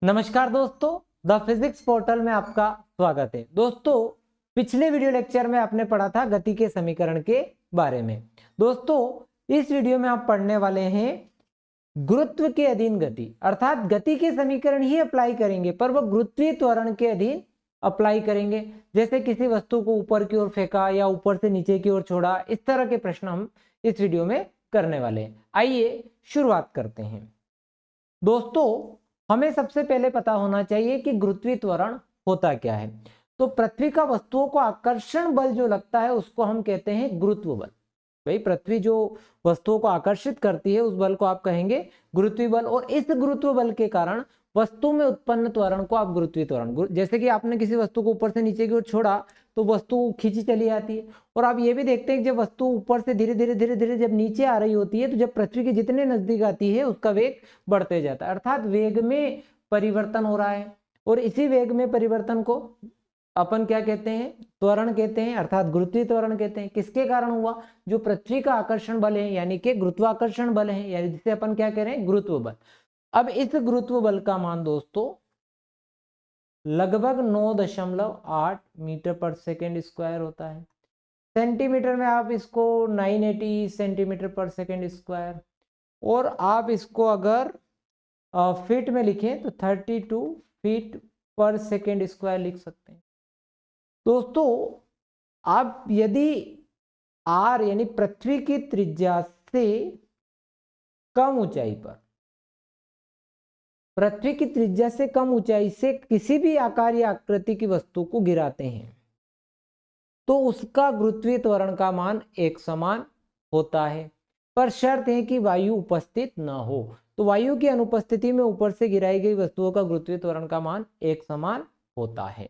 नमस्कार दोस्तों, the physics portal में आपका स्वागत है। दोस्तों, पिछले वीडियो लेक्चर में आपने पढ़ा था गति के समीकरण के बारे में। दोस्तों, इस वीडियो में आप पढ़ने वाले हैं गुरुत्व के अधीन गति, अर्थात गति के समीकरण ही अप्लाई करेंगे पर वह गुरुत्वीय त्वरण के अधीन अप्लाई करेंगे। जैसे किसी वस्तु को ऊपर की ओर फेंका या ऊपर से नीचे की ओर छोड़ा, इस तरह के प्रश्न हम इस वीडियो में करने वाले हैं। आइए शुरुआत करते हैं। दोस्तों, हमें सबसे पहले पता होना चाहिए कि गुरुत्वीय त्वरण होता क्या है। तो पृथ्वी का वस्तुओं को आकर्षण बल जो लगता है उसको हम कहते हैं गुरुत्व बल। भाई, पृथ्वी जो वस्तुओं को आकर्षित करती है उस बल को आप कहेंगे गुरुत्वीय बल, और इस गुरुत्व बल के कारण वस्तु में उत्पन्न त्वरण को आप गुरुत्वीय त्वरण, जैसे कि आपने किसी वस्तु को ऊपर से नीचे की ओर छोड़ा तो वस्तु खींची चली आती है। और आप ये भी देखते हैं कि जब वस्तु ऊपर से धीरे धीरे जब नीचे आ रही होती है तो जब पृथ्वी के जितने नजदीक आती है उसका वेग बढ़ते जाता है, अर्थात वेग में परिवर्तन हो रहा है। और इसी वेग में परिवर्तन को अपन क्या कहते हैं? त्वरण कहते हैं, अर्थात गुरुत्वीय त्वरण कहते हैं। किसके कारण हुआ? जो पृथ्वी का आकर्षण बल है, यानी कि गुरुत्वाकर्षण बल है, यानी जिसे अपन क्या कह रहे हैं? गुरुत्व बल। अब इस गुरुत्व बल का मान दोस्तों लगभग 9.8 मीटर पर सेकेंड स्क्वायर होता है। सेंटीमीटर में आप इसको 980 सेंटीमीटर पर सेकेंड स्क्वायर, और आप इसको अगर फीट में लिखें तो 32 फीट पर सेकेंड स्क्वायर लिख सकते हैं। दोस्तों, आप यदि आर यानी पृथ्वी की त्रिज्या से कम ऊंचाई पर, पृथ्वी की त्रिज्या से कम ऊंचाई से किसी भी आकार या आकृति की वस्तु को गिराते हैं तो उसका गुरुत्वीय त्वरण का मान एक समान होता है, पर शर्त है कि वायु उपस्थित न हो। तो वायु की अनुपस्थिति में ऊपर से गिराई गई वस्तुओं का गुरुत्वीय त्वरण का मान एक समान होता है।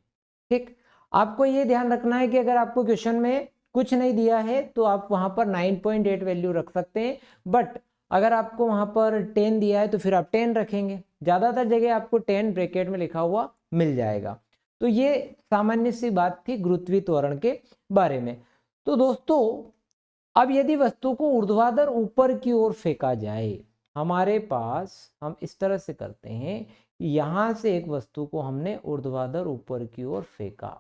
ठीक, आपको यह ध्यान रखना है कि अगर आपको क्वेश्चन में कुछ नहीं दिया है तो आप वहां पर 9.8 वैल्यू रख सकते हैं, बट अगर आपको वहां पर 10 दिया है तो फिर आप 10 रखेंगे। ज्यादातर जगह आपको 10 ब्रैकेट में लिखा हुआ मिल जाएगा। तो ये सामान्य सी बात थी गुरुत्वीय त्वरण के बारे में। तो दोस्तों, अब यदि वस्तु को ऊर्ध्वाधर ऊपर की ओर फेंका जाए, हमारे पास हम इस तरह से करते हैं, यहां से एक वस्तु को हमने ऊर्ध्वाधर ऊपर की ओर फेंका।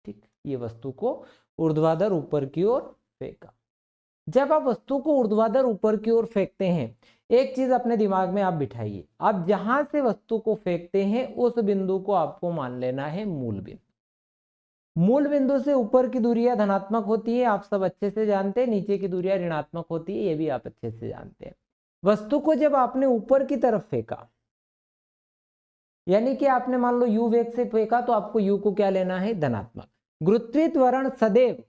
ठीक, ये वस्तु को ऊर्ध्वाधर ऊपर की ओर फेंका। जब आप वस्तु को ऊर्ध्वाधर ऊपर की ओर फेंकते हैं, एक चीज अपने दिमाग में आप बिठाइए, आप जहां से वस्तु को फेंकते हैं उस बिंदु को आपको मान लेना है मूल बिंदु। मूल बिंदु से ऊपर की दूरियां धनात्मक होती है, आप सब अच्छे से जानते हैं। नीचे की दूरियां ऋणात्मक होती है, ये भी आप अच्छे से जानते हैं। वस्तु को जब आपने ऊपर की तरफ फेंका, यानी कि आपने मान लो u वेग से फेंका, तो आपको u को क्या लेना है? धनात्मक। गुरुत्वीय त्वरण सदैव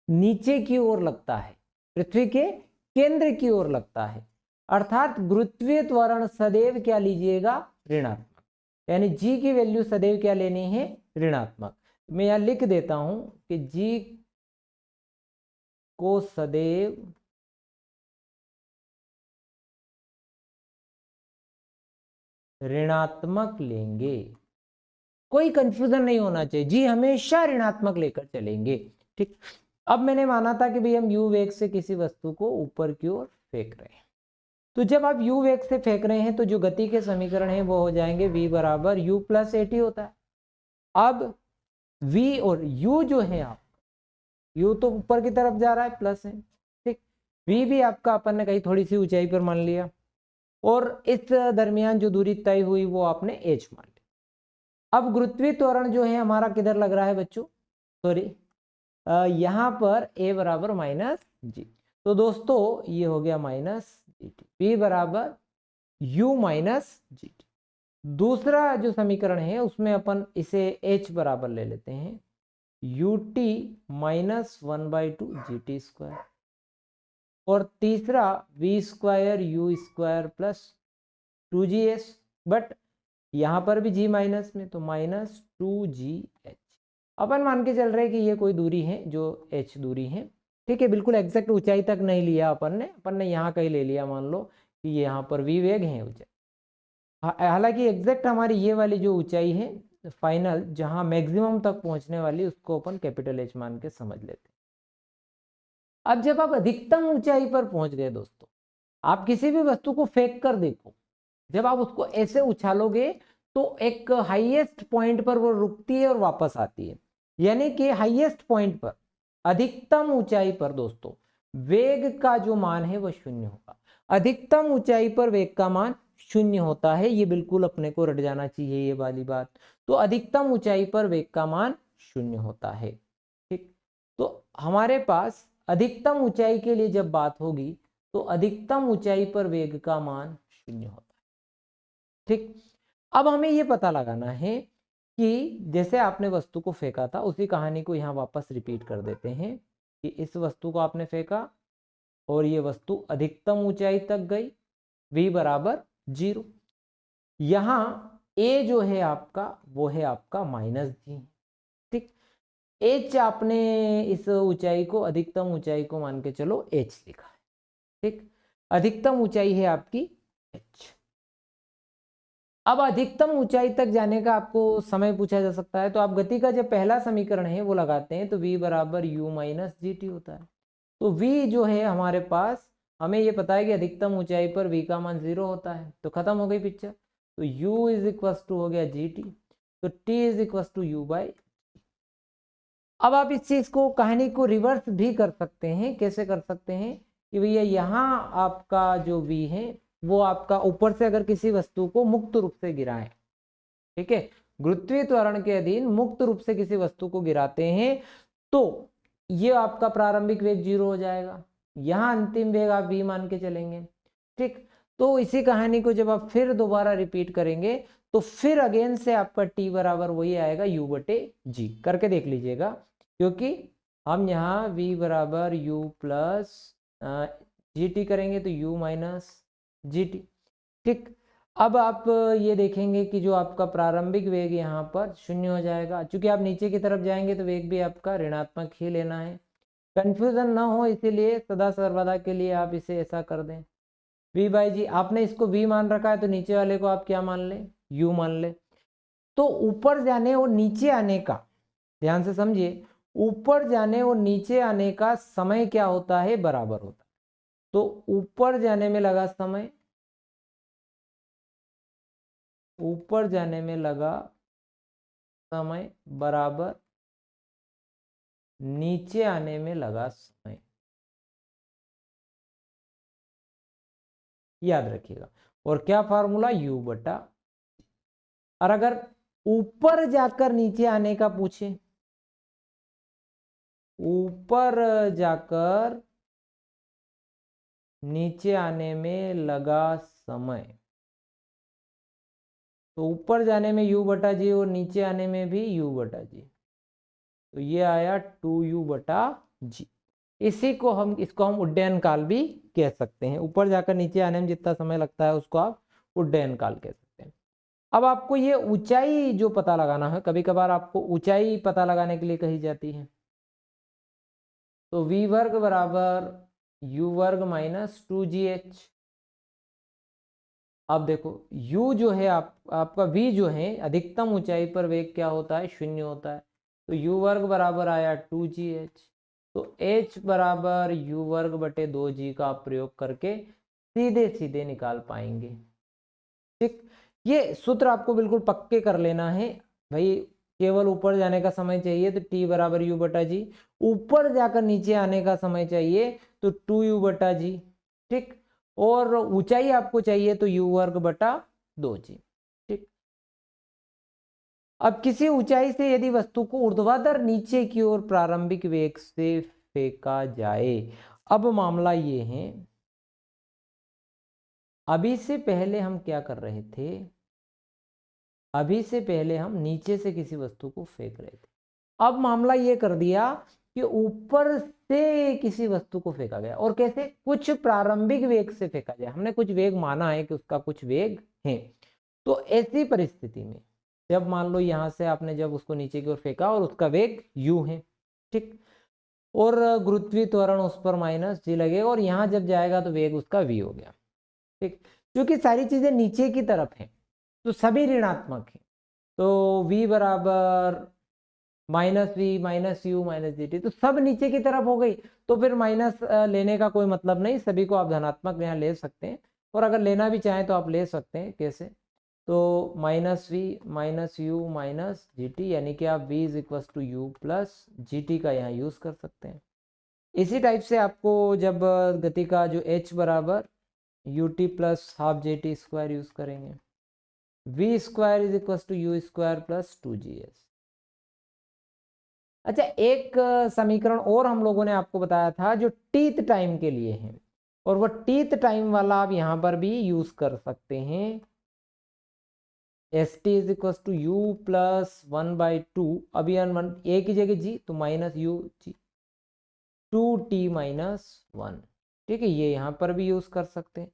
नीचे की ओर लगता है, पृथ्वी के केंद्र की ओर लगता है, अर्थात गुरुत्वीय त्वरण सदैव क्या लीजिएगा? ऋणात्मक। यानी g की वैल्यू सदैव क्या लेनी है? ऋणात्मक। मैं यहां लिख देता हूं कि g को सदैव ऋणात्मक लेंगे। कोई कंफ्यूजन नहीं होना चाहिए, जी हमेशा ऋणात्मक लेकर चलेंगे। ठीक, अब मैंने माना था कि भाई हम u वेग से किसी वस्तु को ऊपर की ओर फेंक रहे हैं, तो जब आप u वेग से फेंक रहे हैं तो जो गति के समीकरण है वो हो जाएंगे v बराबर u प्लस at होता है। अब v और u जो है, आप u तो ऊपर की तरफ जा रहा है, प्लस है। ठीक, v भी आपका अपन ने कहीं थोड़ी सी ऊंचाई पर मान लिया, और इस दरमियान जो दूरी तय हुई वो आपने h मान ली। अब गुरुत्वीय त्वरण जो है हमारा किधर लग रहा है बच्चों? सॉरी, यहां पर a बराबर माइनस जी। तो दोस्तों, ये हो गया माइनस gt, p बराबर u माइनस gt। दूसरा जो समीकरण है उसमें अपन इसे h बराबर ले लेते हैं ut माइनस 1/2 gt स्क्वायर, और तीसरा v square u square plus 2gs, but यहां पर भी g माइनस में, तो माइनस 2gh। अपन मान के चल रहे हैं कि ये कोई दूरी है जो h दूरी है। ठीक है, बिल्कुल एग्जैक्ट ऊंचाई तक नहीं लिया अपन ने यहाँ कहीं ले लिया, मान लो कि यहाँ पर v वेग है ऊंचाई। हालांकि एग्जैक्ट हमारी ये वाली जो ऊंचाई है फाइनल, जहां मैक्सिमम तक पहुंचने वाली, उसको अपन कैपिटल H मान के समझ लेते हैं। अब जब आप अधिकतम ऊंचाई पर पहुंच गए दोस्तों, आप किसी भी वस्तु को फेंक कर देखो, जब आप उसको ऐसे उछालोगे तो एक हाईएस्ट पॉइंट पर वो रुकती है और वापस आती है, यानी कि हाईएस्ट पॉइंट पर, अधिकतम ऊंचाई पर दोस्तों वेग का जो मान है वह शून्य होगा। अधिकतम ऊंचाई पर वेग का मान शून्य होता है, ये बिल्कुल अपने को रट जाना चाहिए ये वाली बात। तो अधिकतम ऊंचाई पर वेग का मान शून्य होता है। ठीक, तो हमारे पास अधिकतम ऊंचाई के लिए जब बात होगी तो अधिकतम ऊंचाई पर वेग का मान शून्य होता है। ठीक, अब हमें ये पता लगाना है कि जैसे आपने वस्तु को फेंका था उसी कहानी को यहाँ वापस रिपीट कर देते हैं कि इस वस्तु को आपने फेंका और ये वस्तु अधिकतम ऊंचाई तक गई, v बराबर 0। यहाँ a जो है आपका वो है आपका -g। ठीक, h आपने इस ऊंचाई को, अधिकतम ऊंचाई को मान के चलो h लिखा है। ठीक, अधिकतम ऊंचाई है आपकी h। अब अधिकतम ऊंचाई तक जाने का आपको समय पूछा जा सकता है, तो आप गति का जब पहला समीकरण है वो लगाते हैं तो v बराबर u माइनस gt होता है। तो v जो है हमारे पास, हमें ये पता है कि अधिकतम ऊंचाई पर v का मान 0 होता है, तो खत्म हो गई पिक्चर। तो u इज इक्वल टू हो गया gt, तो t is equal to u by. अब आप इस चीज को, कहानी को रिवर्स भी कर सकते हैं। कैसे कर सकते हैं कि भैया यहाँ आपका जो v है वो आपका ऊपर से अगर किसी वस्तु को मुक्त रूप से गिराएं, ठीक है, गुरुत्वीय त्वरण के अधीन मुक्त रूप से किसी वस्तु को गिराते हैं तो ये आपका प्रारंभिक वेग 0 हो जाएगा, यहाँ अंतिम वेग आप v मान के चलेंगे। ठीक, तो इसी कहानी को जब आप फिर दोबारा रिपीट करेंगे तो फिर अगेन से आपका t बराबर वही आएगा u बटे g। करके देख लीजिएगा, क्योंकि हम यहाँ v बराबर u प्लस gt करेंगे तो u माइनस gt। ठीक, अब आप ये देखेंगे कि जो आपका प्रारंभिक वेग यहाँ पर 0 हो जाएगा। चूंकि आप नीचे की तरफ जाएंगे तो वेग भी आपका ऋणात्मक ही लेना है, कंफ्यूजन ना हो इसीलिए सदा सर्वदा के लिए आप इसे ऐसा कर दें। v बाई जी, आपने इसको v मान रखा है तो नीचे वाले को आप क्या मान लें, u मान ले। तो ऊपर जाने और नीचे आने का, ध्यान से समझिए, ऊपर जाने और नीचे आने का समय क्या होता है, बराबर होता है। तो ऊपर जाने में लगा समय, ऊपर जाने में लगा समय बराबर नीचे आने में लगा समय, याद रखिएगा। और क्या फार्मूला, u बटा। और अगर ऊपर जाकर नीचे आने का पूछे, ऊपर जाकर नीचे आने में लगा समय, तो ऊपर जाने में u बटा जी और नीचे आने में भी u बटा जी, तो ये आया 2u बटा जी। इसी को हम, इसको हम उड्डयन काल भी कह सकते हैं। ऊपर जाकर नीचे आने में जितना समय लगता है उसको आप उड्डयन काल कह सकते हैं। अब आपको ये ऊंचाई जो पता लगाना है, कभी कभार आपको ऊंचाई पता लगाने के लिए कही जाती है, तो v वर्ग बराबर u वर्ग माइनस 2gh। अब देखो u जो है आपका v जो है, अधिकतम ऊंचाई पर वेग क्या होता है, 0 होता है, तो u वर्ग बराबर आया 2gh। तो h बराबर u वर्ग बटे 2g का प्रयोग करके सीधे सीधे निकाल पाएंगे। ठीक, ये सूत्र आपको बिल्कुल पक्के कर लेना है भाई। केवल ऊपर जाने का समय चाहिए तो t बराबर u बटा जी, ऊपर जाकर नीचे आने का समय चाहिए तो 2u बटा जी। ठीक, और ऊंचाई आपको चाहिए तो u वर्ग बटा 2g। ठीक, अब किसी ऊंचाई से यदि वस्तु को ऊर्ध्वाधर नीचे की ओर प्रारंभिक वेग से फेंका जाए, अब मामला ये है, अभी से पहले हम क्या कर रहे थे, अभी से पहले हम नीचे से किसी वस्तु को फेंक रहे थे। अब मामला ये कर दिया कि ऊपर से किसी वस्तु को फेंका गया, और कैसे, कुछ प्रारंभिक वेग से फेंका जाए। हमने कुछ वेग माना है कि उसका कुछ वेग है, तो ऐसी परिस्थिति में जब मान लो यहां से आपने जब उसको नीचे की ओर फेंका और उसका वेग u है, ठीक, और गुरुत्वीय त्वरण उस पर माइनस जी लगेगा और यहाँ जब जाएगा तो वेग उसका v हो गया। ठीक, क्योंकि सारी चीजें नीचे की तरफ हैं तो सभी ऋणात्मक है, तो v बराबर minus v minus u minus g t, तो सब नीचे की तरफ हो गई, तो फिर माइनस लेने का कोई मतलब नहीं, सभी को आप धनात्मक यहाँ ले सकते हैं। और अगर लेना भी चाहें तो आप ले सकते हैं। कैसे? तो minus v minus u minus g t, यानी कि आप v is equal to u plus g t का यहाँ यूज़ कर सकते हैं। इसी टाइप से आपको जब गति का जो h बराबर u t plus half g t square use करेंगे, v square is equal to u square plus two g s. अच्छा, एक समीकरण और हम लोगों ने आपको बताया था जो टीथ टाइम के लिए है, और वो टीथ टाइम वाला आप यहाँ पर भी यूज़ कर सकते हैं। S t is equal to u plus 1/2, अभी वन ए की जगह जी तो minus you ji 2t minus 1। ठीक है, ये यहाँ पर भी यूज़ कर सकते हैं।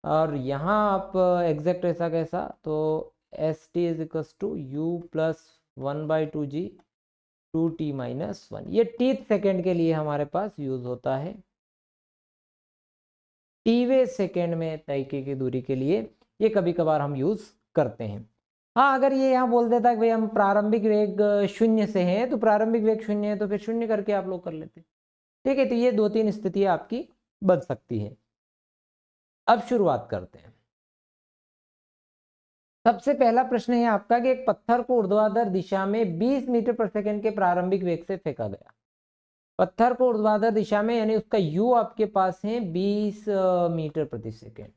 और यहाँ आप एग्जैक्ट ऐसा कैसा, तो s t is equal to u plus 1/2 g 2t minus 1, ये टीथ सेकेंड के लिए हमारे पास यूज होता है। टीवे सेकेंड में तरीके की दूरी के लिए ये कभी कभार हम यूज करते हैं। हाँ, अगर ये यहाँ बोल देता है कि भाई हम प्रारंभिक वेग 0 से हैं, तो प्रारंभिक वेग 0 है तो फिर 0 करके आप लोग कर लेते हैं। ठीक है, तो ये 2-3 स्थितियां आपकी बन सकती है। अब शुरुआत करते हैं। सबसे पहला प्रश्न है आपका कि एक पत्थर को ऊर्ध्वाधर दिशा में 20 मीटर पर सेकंड के प्रारंभिक वेग से फेंका गया। पत्थर को ऊर्ध्वाधर दिशा में, यानी उसका यू आपके पास है 20 मीटर प्रति सेकेंड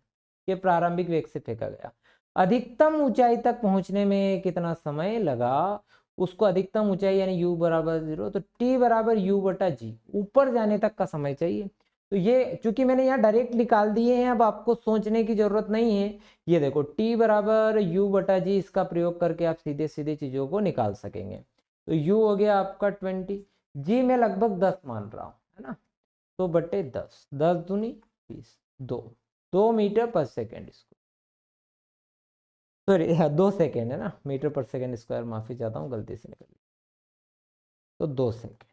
के प्रारंभिक वेग से फेंका गया। अधिकतम ऊंचाई तक पहुंचने में कितना समय लगा, उसको अधिकतम ऊंचाई यानी u बराबर 0, तो t बराबर u बटा जी, ऊपर जाने तक का समय चाहिए। तो ये चूंकि मैंने यहाँ डायरेक्ट निकाल दिए हैं, अब आपको सोचने की जरूरत नहीं है। ये देखो t बराबर u बटा जी, इसका प्रयोग करके आप सीधे सीधे चीजों को निकाल सकेंगे। तो u हो गया आपका 20, जी मैं लगभग 10 मान रहा हूँ, है ना, तो बटे 10, 10 दूनी 20, 2 मीटर पर सेकेंड, इसको सॉरी 2 सेकेंड है ना, मीटर पर सेकेंड स्क्वायर, माफी चाहता हूँ गलती से निकल गई, तो 2 सेकेंड।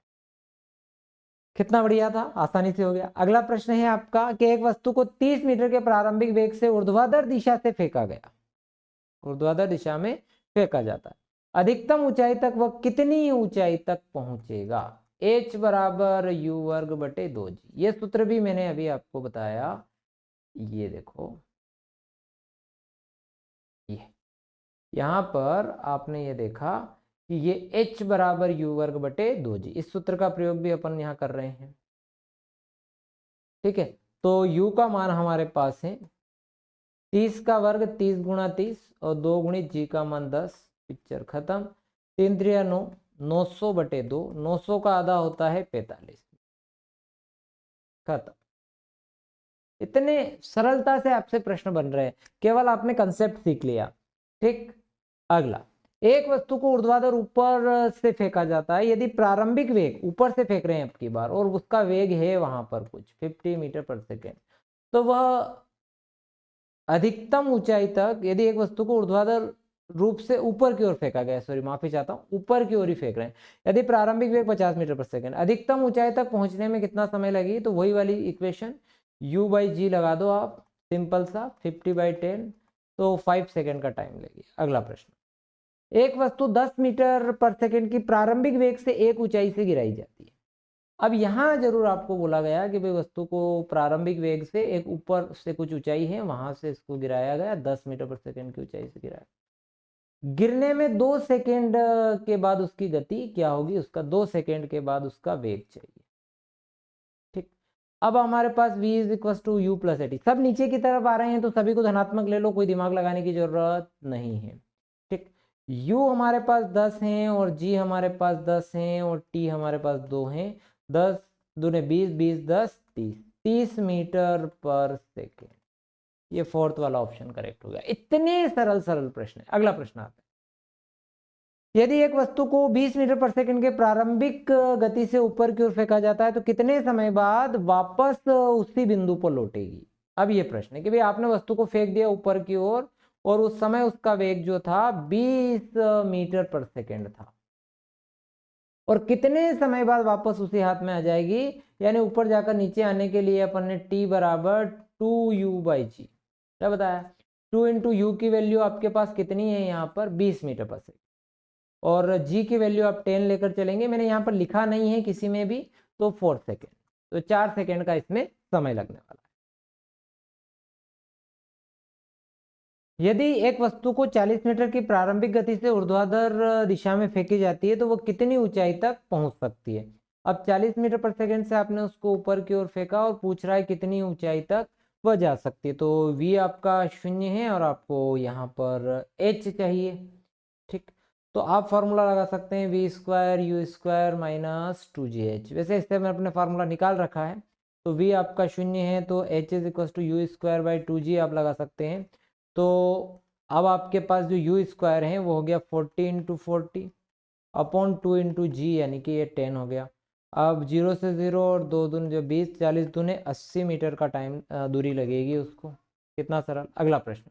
कितना बढ़िया था, आसानी से हो गया। अगला प्रश्न है आपका कि एक वस्तु को 30 मीटर के प्रारंभिक वेग से ऊर्ध्वाधर दिशा से फेंका गया, ऊर्ध्वाधर दिशा में फेंका जाता है। अधिकतम ऊंचाई तक वह कितनी ऊंचाई तक पहुंचेगा, h बराबर यू वर्ग बटे 2g। ये सूत्र भी मैंने अभी आपको बताया। ये देखो, ये यहां पर आपने ये देखा कि ये h बराबर यू वर्ग बटे 2g, इस सूत्र का प्रयोग भी अपन यहां कर रहे हैं। ठीक है, तो u का मान हमारे पास है 30 का वर्ग 30 गुणा 30 और 2 गुणित जी का मान 10, पिक्चर खत्म। 3 3 9, 900 बटे 2, 900 का आधा होता है 45, खत्म। इतने सरलता से आपसे प्रश्न बन रहे हैं, केवल आपने कंसेप्ट सीख लिया। ठीक, अगला, एक वस्तु को ऊर्ध्वाधर ऊपर से फेंका जाता है, यदि प्रारंभिक वेग ऊपर से फेंक रहे हैं अब की बार, और उसका वेग है वहां पर कुछ 50 मीटर पर सेकेंड, तो वह अधिकतम ऊंचाई तक, यदि एक वस्तु को ऊर्ध्वाधर रूप से ऊपर की ओर फेंका गया, सॉरी माफी चाहता हूं, ऊपर की ओर ही फेंक रहे हैं, यदि प्रारंभिक वेग 50 मीटर पर सेकेंड, अधिकतम ऊंचाई तक पहुंचने में कितना समय लगेगी, तो वही वाली इक्वेशन u बाई जी लगा दो आप, सिंपल सा 50/10, तो 5 सेकेंड का टाइम लगेगी। अगला प्रश्न, एक वस्तु 10 मीटर पर सेकेंड की प्रारंभिक वेग से एक ऊंचाई से गिराई जाती है। अब यहाँ जरूर आपको बोला गया कि भाई वस्तु को प्रारंभिक वेग से एक ऊपर से कुछ ऊंचाई है, वहां से इसको गिराया गया, 10 मीटर पर सेकेंड की ऊंचाई से गिराया। गिरने में 2 सेकेंड के बाद उसकी गति क्या होगी, उसका 2 सेकेंड के बाद उसका वेग चाहिए। ठीक, अब हमारे पास v is equal to u plus a t, सब नीचे की तरफ आ रहे हैं तो सभी को धनात्मक ले लो, कोई दिमाग लगाने की जरूरत नहीं है। ठीक, u हमारे पास 10 हैं और g हमारे पास 10 हैं और t हमारे पास 2 हैं, 10 दूने 20, 20 10 30, 30 मीटर पर सेकेंड। ये फोर्थ वाला ऑप्शन करेक्ट हो गया। इतने सरल सरल प्रश्न है। अगला प्रश्न आता है, यदि एक वस्तु को 20 मीटर पर सेकंड के प्रारंभिक गति से ऊपर की ओर फेंका जाता है तो कितने समय बाद वापस उसी बिंदु पर लौटेगी। अब ये प्रश्न है कि भाई आपने वस्तु को फेंक दिया ऊपर की ओर और उस समय उसका वेग जो था 20 मीटर पर सेकंड था, और कितने समय बाद वापस उसी हाथ में आ जाएगी, यानी ऊपर जाकर नीचे आने के लिए अपन ने t बराबर 2u बाई जी क्या बताया, 2 इंटू यू की वैल्यू आपके पास कितनी है यहाँ पर 20 मीटर पर सेकंड, और g की वैल्यू आप 10 लेकर चलेंगे, मैंने यहाँ पर लिखा नहीं है किसी में भी, तो 4 सेकेंड, तो 4 सेकेंड का इसमें समय लगने वाला है। यदि एक वस्तु को 40 मीटर की प्रारंभिक गति से ऊर्ध्वाधर दिशा में फेंकी जाती है तो वो कितनी ऊंचाई तक पहुंच सकती है। अब 40 मीटर पर सेकंड से आपने उसको ऊपर की ओर फेंका और पूछ रहा है कितनी ऊंचाई तक वह जा सकती है। तो v आपका 0 है और आपको यहाँ पर h चाहिए। ठीक, तो आप फॉर्मूला लगा सकते हैं v square you square minus 2gh। वैसे इससे मैंने अपने फार्मूला निकाल रखा है। तो v आपका 0 है तो h is equal to u square by 2g आप लगा सकते हैं। तो अब आपके पास जो यू स्क्वायर है वो हो गया 40 इंटू 40 अपॉन 2 इंटू जी, यानी कि ये 10 हो गया। अब 0 से 0 और 2 दूनी जो 20, 40 दूने 80 मीटर का टाइम दूरी लगेगी उसको। कितना सरल। अगला प्रश्न,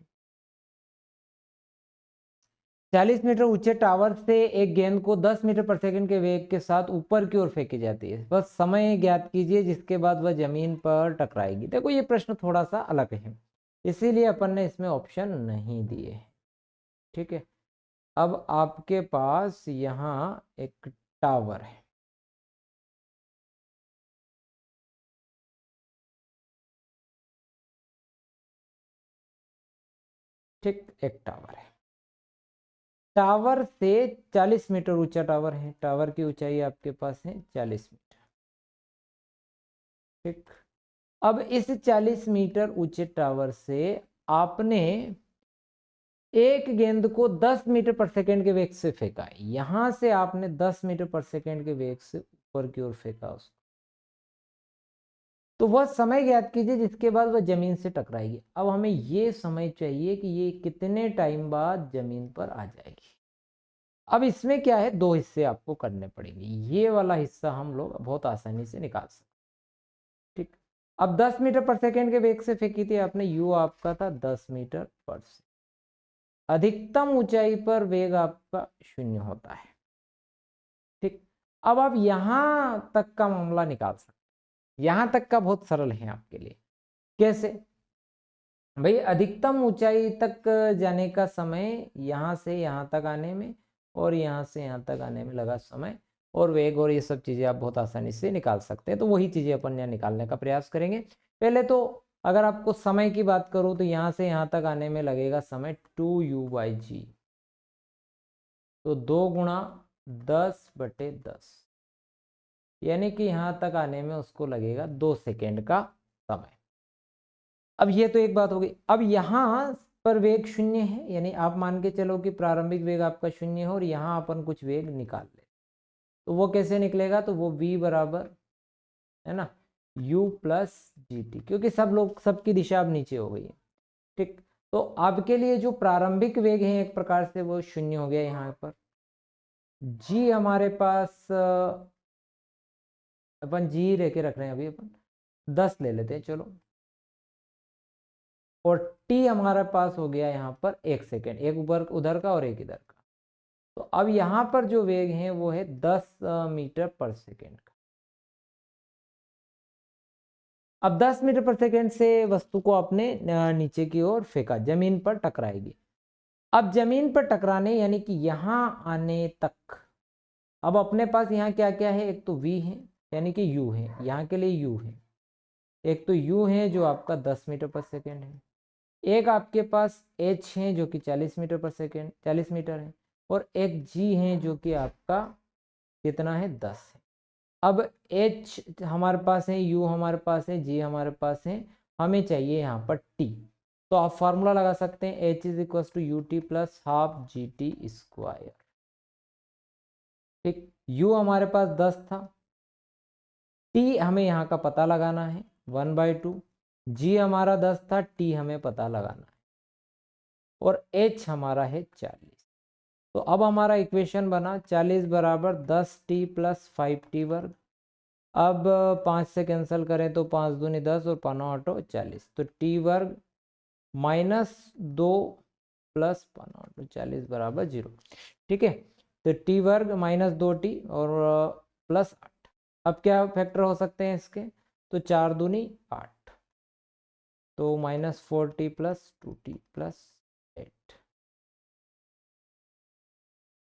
40 मीटर ऊंचे टावर से एक गेंद को 10 मीटर पर सेकंड के वेग के साथ ऊपर की ओर फेंकी जाती है। बस समय ज्ञात कीजिए जिसके बाद वह जमीन पर टकराएगी। देखो ये प्रश्न थोड़ा सा अलग है, इसीलिए अपन ने इसमें ऑप्शन नहीं दिए। ठीक है, अब आपके पास यहाँ एक टावर है। ठीक, एक टावर है। टावर से 40 मीटर ऊंचा टावर है। टावर की ऊंचाई आपके पास है 40 मीटर। ठीक, अब इस 40 मीटर ऊंचे टावर से आपने एक गेंद को 10 मीटर पर सेकंड के वेग से फेंका है। यहां से आपने 10 मीटर पर सेकंड के वेग से ऊपर की ओर फेंका उसको। तो वह समय ज्ञात कीजिए जिसके बाद वह जमीन से टकराएगी। अब हमें ये समय चाहिए कि ये कितने टाइम बाद जमीन पर आ जाएगी। अब इसमें क्या है, दो हिस्से आपको करने पड़ेंगे। ये वाला हिस्सा हम लोग बहुत आसानी से निकाल सकते। ठीक, अब 10 मीटर पर सेकेंड के वेग से फेंकी थी आपने, यू आपका था 10 मीटर पर सेकेंड। अधिकतम ऊंचाई पर वेग आपका 0 होता है। ठीक, अब आप यहां तक का मामला निकाल सकते हैं। यहां तक का बहुत सरल है आपके लिए। कैसे भाई, अधिकतम ऊंचाई तक जाने का समय यहां से यहां तक आने में और यहां से यहां तक आने में लगा समय, और वेग और ये सब चीजें आप बहुत आसानी से निकाल सकते हैं। तो वही चीजें अपन यहाँ निकालने का प्रयास करेंगे। पहले तो अगर आपको समय की बात करूं तो यहां से यहां तक आने में लगेगा समय 2u/g। तो 2 × 10/10, यानी कि यहां तक आने में उसको लगेगा 2 सेकेंड का समय। अब ये तो एक बात हो गई। अब यहाँ पर वेग 0 है, यानी आप मान के चलो कि प्रारंभिक वेग आपका 0 है और यहाँ अपन कुछ वेग निकाल ले। तो वो कैसे निकलेगा, तो वो v बराबर है ना u प्लस जी टी, क्योंकि सब लोग सबकी दिशा अब नीचे हो गई है। ठीक, तो आपके लिए जो प्रारंभिक वेग है एक प्रकार से वो 0 हो गया यहाँ पर। g हमारे पास अपन g लेके रख रहे हैं, अभी अपन 10 ले लेते हैं चलो। और t हमारे पास हो गया यहाँ पर 1 सेकेंड, एक ऊपर उधर का और एक इधर का। तो अब यहाँ पर जो वेग है वो है 10 मीटर पर सेकेंड का। अब 10 मीटर पर सेकेंड से वस्तु को आपने नीचे की ओर फेंका, जमीन पर टकराएगी। अब जमीन पर टकराने यानी कि यहाँ आने तक अब अपने पास यहाँ क्या क्या है, एक तो v है यानी कि u है, यहाँ के लिए u है। एक तो u है जो आपका 10 मीटर पर सेकेंड है, एक आपके पास h है जो कि 40 मीटर पर सेकेंड 40 मीटर है, और एक g है जो कि आपका कितना है 10 है। अब h हमारे पास है, u हमारे पास है, g हमारे पास है, हमें चाहिए यहाँ पर t। तो आप फॉर्मूला लगा सकते हैं h is equal to u t plus half g t square. ठीक, u हमारे पास 10 था, t हमें यहाँ का पता लगाना है 1/2, g हमारा 10 था, t हमें पता लगाना है, और h हमारा है 40। तो अब हमारा इक्वेशन बना 40 बराबर 10t प्लस 5t वर्ग। अब 5 से कैंसिल करें तो 5 दूनी 10 और 5×8 = 40। तो टी वर्ग -2 प्लस 5×8 = 40 बराबर 0। ठीक है, तो टी वर्ग -2t और +8। अब क्या फैक्टर हो सकते हैं इसके, तो 4 दूनी 8, तो -4t प्लस 2t प्लस 8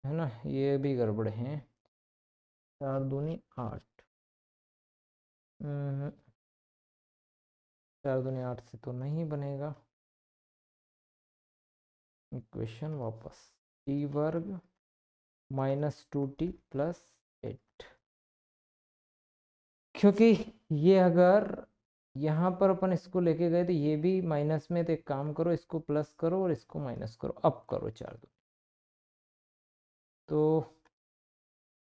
है ना। ये भी गड़बड़ है, 4 दूनी 8, 4 दूनी 8 से तो नहीं बनेगा। इक्वेशन वापस, टी वर्ग माइनस 2t प्लस 8, क्योंकि ये अगर यहाँ पर अपन इसको लेके गए तो ये भी माइनस में, तो एक काम करो इसको प्लस करो और इसको माइनस करो, अब करो 4 2, तो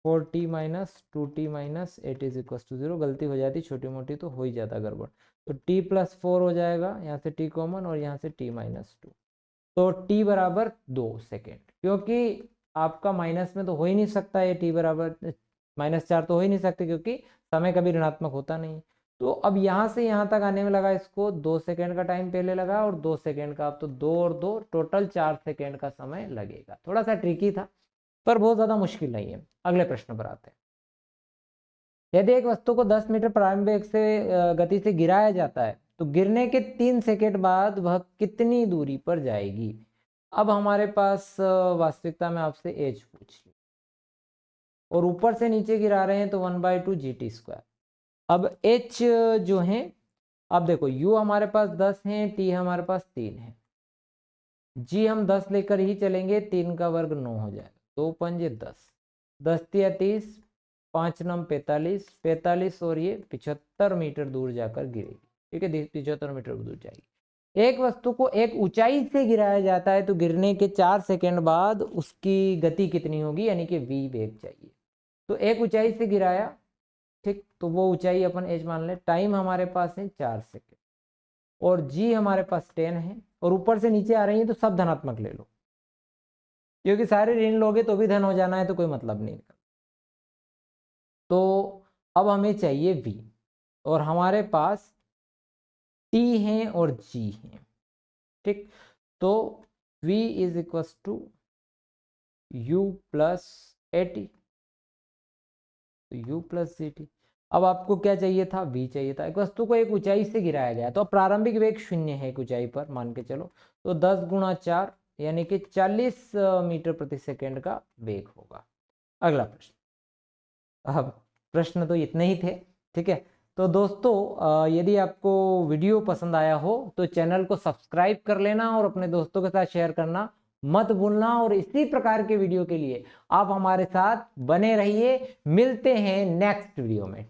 4t minus 2t minus 8 is equal to 0। गलती हो जाती छोटी मोटी तो हो ही जाता गड़बड़, तो t प्लस 4 हो जाएगा, यहाँ से t कॉमन और यहाँ से t माइनस 2, तो t बराबर 2 सेकेंड, क्योंकि आपका माइनस में तो हो ही नहीं सकता है, t बराबर -4 तो हो ही नहीं सकते क्योंकि समय कभी ऋणात्मक होता नहीं। तो अब यहाँ से यहाँ तक आने में लगा इसको 2 सेकेंड का टाइम पहले लगा और 2 सेकेंड का, अब तो 2 और 2 टोटल 4 सेकेंड का समय लगेगा। थोड़ा सा ट्रिकी था पर बहुत ज़्यादा मुश्किल नहीं है। अगले प्रश्न पर आते हैं। यदि एक वस्तु को 10 मीटर प्रारंभिक वेग से गति से गिराया जाता है तो गिरने के 3 सेकेंड बाद वह कितनी दूरी पर जाएगी। अब हमारे पास वास्तविकता में आपसे एच पूछ ली और ऊपर से नीचे गिरा रहे हैं तो 1/2 GT²। अब एच जो है, अब देखो u हमारे पास 10 है, t हमारे पास 3 है, g हम 10 लेकर ही चलेंगे, 3 का वर्ग 9 हो जाएगा, 2 पंजे 10, 10 तिया 30, 5 नम 45, 45 और ये 75 मीटर दूर जाकर गिरेगी। ठीक है, 75 मीटर दूर जाएगी। एक वस्तु को एक ऊंचाई से गिराया जाता है तो गिरने के 4 सेकेंड बाद उसकी गति कितनी होगी, यानी कि v वेग चाहिए। तो एक ऊंचाई से गिराया, ठीक, तो वो ऊंचाई अपन एच मान ले, टाइम हमारे पास है 4 सेकेंड और जी हमारे पास 10 है और ऊपर से नीचे आ रही है तो सब धनात्मक ले लो, क्योंकि सारे ऋण लोगे तो भी धन हो जाना है तो कोई मतलब नहीं। तो अब हमें चाहिए v और हमारे पास t है और g है, ठीक, तो v is equal to u plus a t, u plus g t. अब आपको क्या चाहिए था, v चाहिए था। एक वस्तु को एक ऊंचाई से गिराया गया तो प्रारंभिक वेग 0 है एक ऊंचाई पर मान के चलो, तो 10 गुणा 4 यानी कि 40 मीटर प्रति सेकेंड का वेग होगा। अगला प्रश्न, अब प्रश्न तो इतने ही थे, ठीक है। तो दोस्तों यदि आपको वीडियो पसंद आया हो तो चैनल को सब्सक्राइब कर लेना और अपने दोस्तों के साथ शेयर करना मत भूलना, और इसी प्रकार के वीडियो के लिए आप हमारे साथ बने रहिए। मिलते हैं नेक्स्ट वीडियो में।